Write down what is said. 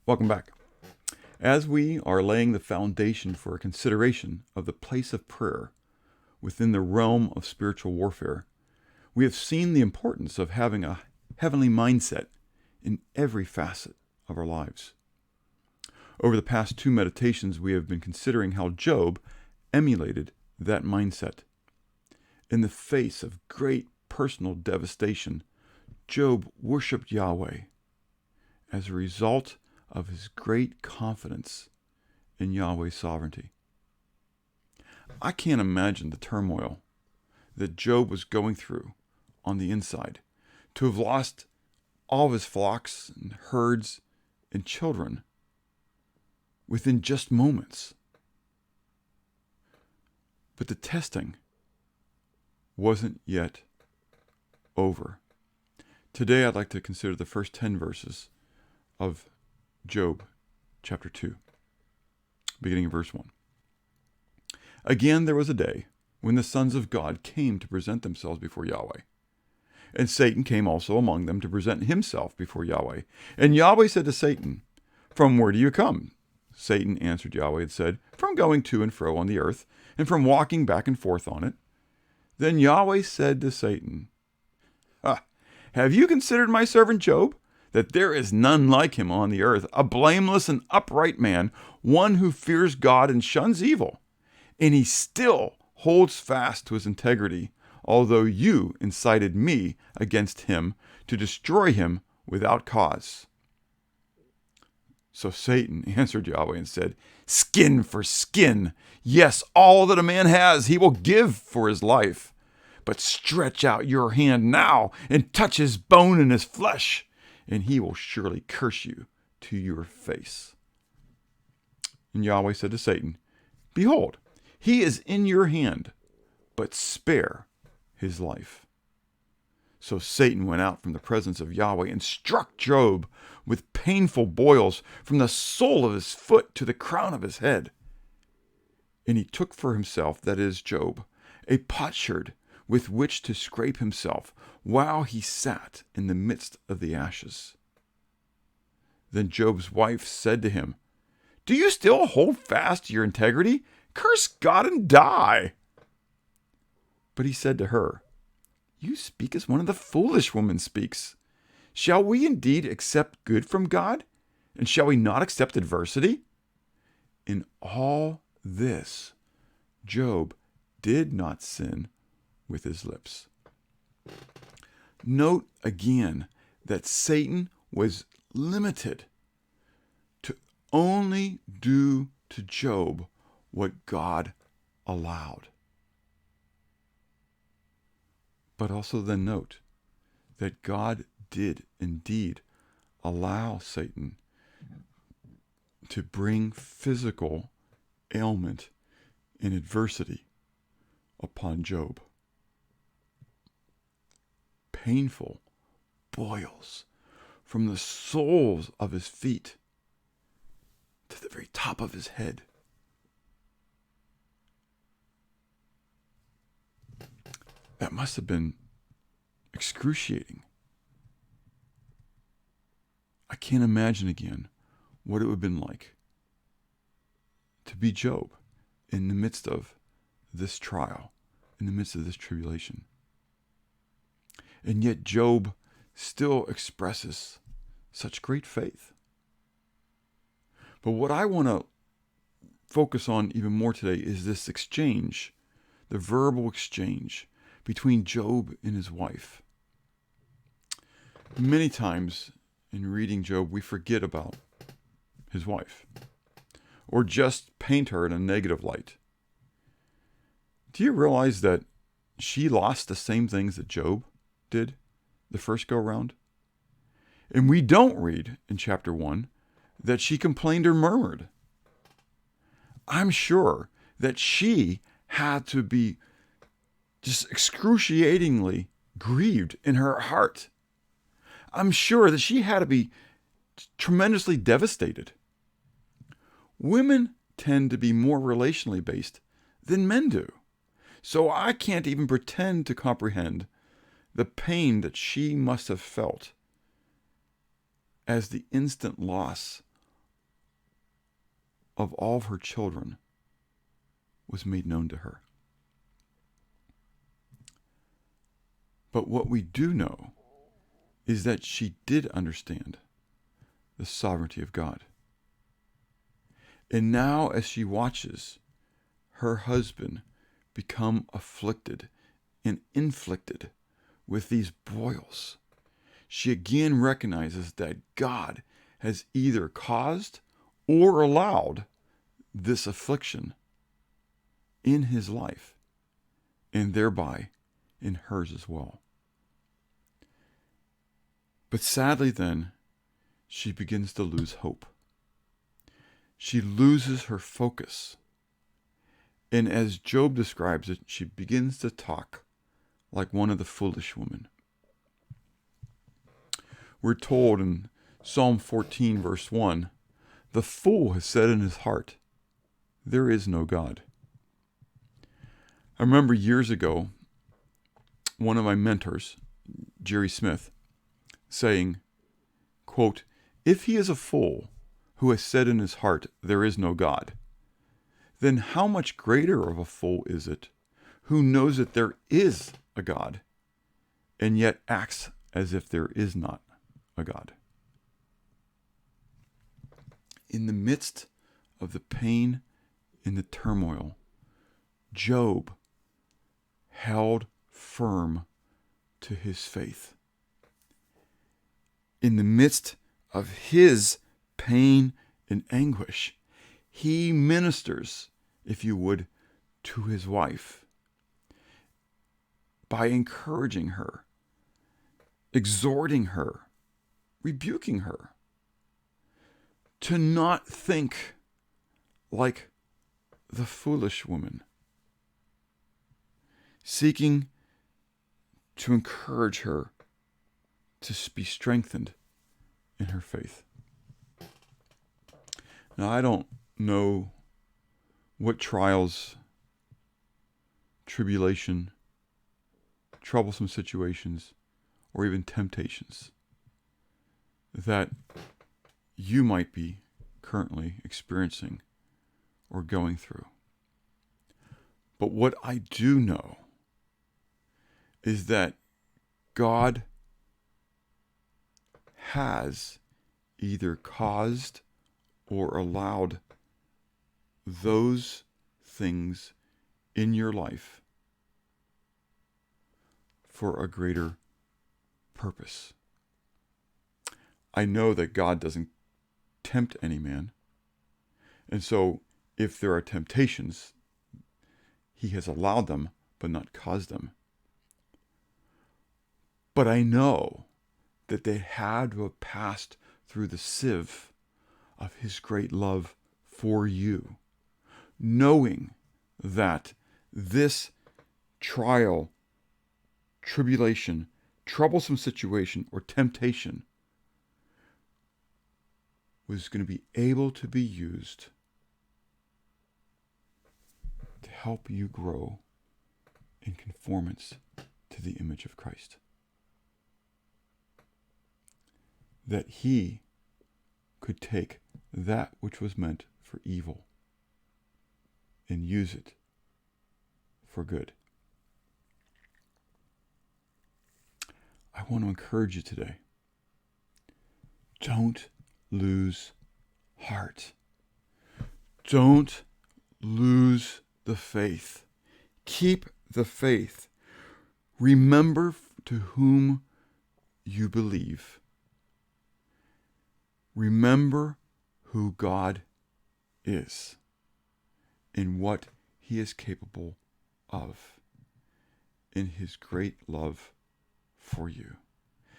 Welcome back. As we are laying the foundation for a consideration of the place of prayer within the realm of spiritual warfare, we have seen the importance of having a heavenly mindset in every facet of our lives. Over the past two meditations, we have been considering how Job emulated that mindset. In the face of great personal devastation, Job worshiped Yahweh. As a result of his great confidence in Yahweh's sovereignty. I can't imagine the turmoil that Job was going through on the inside, to have lost all of his flocks and herds and children within just moments. But the testing wasn't yet over. Today I'd like to consider the first 10 verses of Job chapter 2, beginning in verse 1. Again there was a day when the sons of God came to present themselves before Yahweh. And Satan came also among them to present himself before Yahweh. And Yahweh said to Satan, "From where do you come?" Satan answered Yahweh and said, "From going to and fro on the earth, and from walking back and forth on it." Then Yahweh said to Satan, "Have you considered my servant Job? That there is none like him on the earth, a blameless and upright man, one who fears God and shuns evil. And he still holds fast to his integrity, although you incited me against him to destroy him without cause." So Satan answered Yahweh and said, "Skin for skin. Yes, all that a man has he will give for his life. But stretch out your hand now and touch his bone and his flesh, and he will surely curse you to your face." And Yahweh said to Satan, "Behold, he is in your hand, but spare his life." So Satan went out from the presence of Yahweh and struck Job with painful boils from the sole of his foot to the crown of his head. And he took for himself, that is, Job, a potsherd with which to scrape himself while he sat in the midst of the ashes. Then Job's wife said to him, "Do you still hold fast to your integrity? Curse God and die." But he said to her, "You speak as one of the foolish women speaks. Shall we indeed accept good from God? And shall we not accept adversity?" In all this, Job did not sin with his lips. Note again that Satan was limited to only do to Job what God allowed. But also then note that God did indeed allow Satan to bring physical ailment and adversity upon Job. Painful boils from the soles of his feet to the very top of his head. That must have been excruciating. I can't imagine again what it would have been like to be Job in the midst of this trial, in the midst of this tribulation. And yet Job still expresses such great faith. But what I want to focus on even more today is this exchange, the verbal exchange between Job and his wife. Many times in reading Job, we forget about his wife, or just paint her in a negative light. Do you realize that she lost the same things that Job did the first go around? And we don't read in chapter 1 that she complained or murmured. I'm sure that she had to be just excruciatingly grieved in her heart. I'm sure that she had to be tremendously devastated. Women tend to be more relationally based than men do. So I can't even pretend to comprehend the pain that she must have felt as the instant loss of all of her children was made known to her. But what we do know is that she did understand the sovereignty of God. And now, as she watches her husband become afflicted and inflicted with these boils, she again recognizes that God has either caused or allowed this affliction in his life, and thereby in hers as well. But sadly then, she begins to lose hope. She loses her focus. And as Job describes it, she begins to talk like one of the foolish women. We're told in Psalm 14, verse 1, "The fool has said in his heart, there is no God." I remember years ago, one of my mentors, Jerry Smith, saying, quote, "If he is a fool who has said in his heart, there is no God, then how much greater of a fool is it who knows that there is a God and yet acts as if there is not a God?" In the midst of the pain and the turmoil, Job held firm to his faith. In the midst of his pain and anguish, he ministers, if you would, to his wife by encouraging her, exhorting her, rebuking her to not think like the foolish woman, seeking to encourage her to be strengthened in her faith. Now, I don't know what trials, tribulation, troublesome situations, or even temptations that you might be currently experiencing or going through. But what I do know is that God has either caused or allowed those things in your life for a greater purpose. I know that God doesn't tempt any man, and so if there are temptations, he has allowed them but not caused them. But I know that they had to have passed through the sieve of his great love for you, knowing that this trial, tribulation, troublesome situation, or temptation was going to be able to be used to help you grow in conformance to the image of Christ. That he could take that which was meant for evil and use it for good. I want to encourage you today. Don't lose heart. Don't lose the faith. Keep the faith. Remember to whom you believe. Remember who God is and what he is capable of in his great love for you.